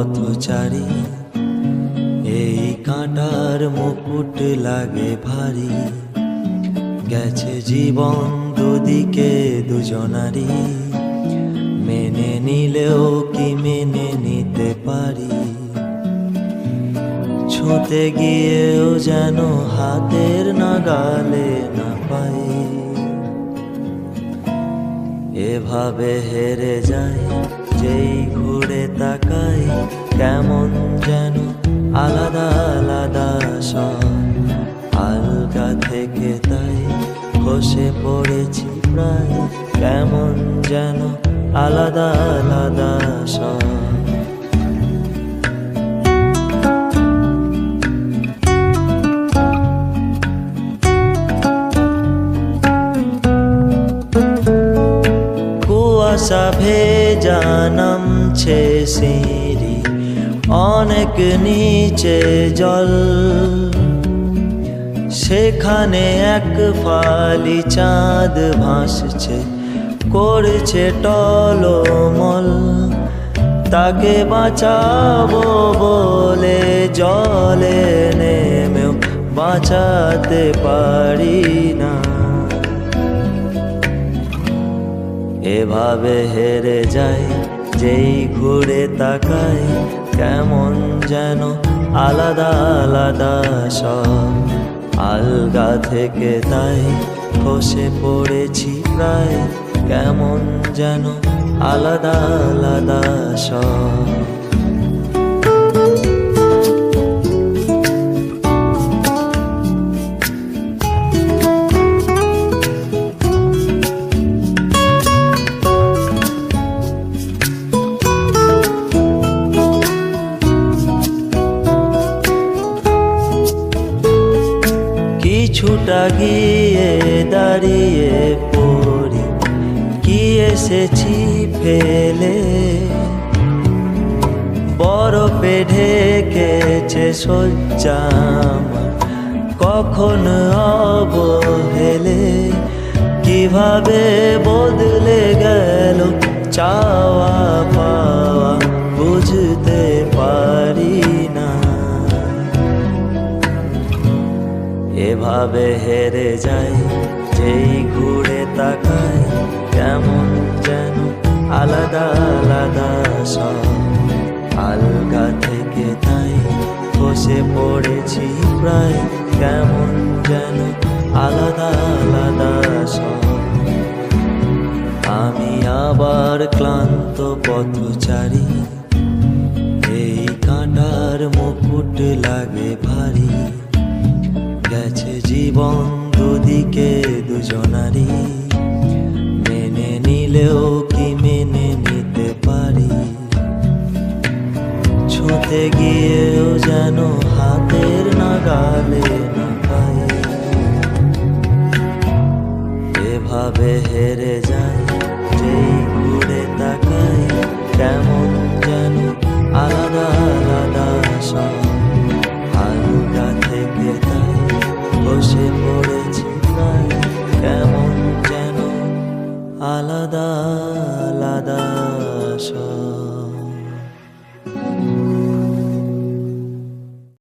পথচারী, এই কাঁটার মুকুট লাগে ভারী। গেছে জীবন দুদিকে দুজনারই, মেনে নিলেও কি মেনে নিতে পারি? ছুঁতে গিয়েও যেন হাতের নাগালে না পাই। এভাবে হেরে যায় যেই ঘুরে তাকাই, কেমন যেন আলাদা আলাদা সব। আলগা থেকে তাই খসে পড়েছি প্রায়, কেমন যেন আলাদা আলাদা সব। কুয়াশা ভেজা নামছে সিঁড়ি, অনেক নিচে জল। সেখানে এক ফালি চাঁদ ভাসছে, করছে টলমল। তাকে বাঁচাবো বলে জলে নেমেও বাঁচাতে পারি না। এভাবে হেরে যাই যেই ঘুরে তাকাই, কেমন যেন আলাদা আলাদা সব। আলগা থেকে তাই খসে পড়েছি প্রায়, কেমন যেন আলাদা আলাদা সব। কিছুটা গিয়ে দাঁড়িয়ে পড়ি, কি এসেছি ফেলে। বরফে ঢেকেছে শয্যা আমার, কখন অবহেলে। কিভাবে বদলে গেল চাওয়া পাওয়া, বুঝতে পারি না। এভাবে হেরে যাই যেই ঘুরে তাকাই, কেমন যেন আলাদা আলাদা সব। আলগা থেকে তাই খসে পড়েছি প্রায়, কেমন যেন আলাদা আলাদা সব। আমি আবার ক্লান্ত পথচারী, এই কাঁটার মুকুট লাগে ভারী। গেছে জীবন দুদিকে দুজনারই, মেনে নিলেও কি মেনে নিতে পারি? ছুঁতে গিয়েও যেন হাতের নাগালে না পাই। এভাবে হেরে যাই যেই ঘুরে তাকাই, কেমন যেন আলাদা আলাদা সব। আলগা থেকে তাই বসে পড়েছি প্রায়, কেমন যেন আলাদা।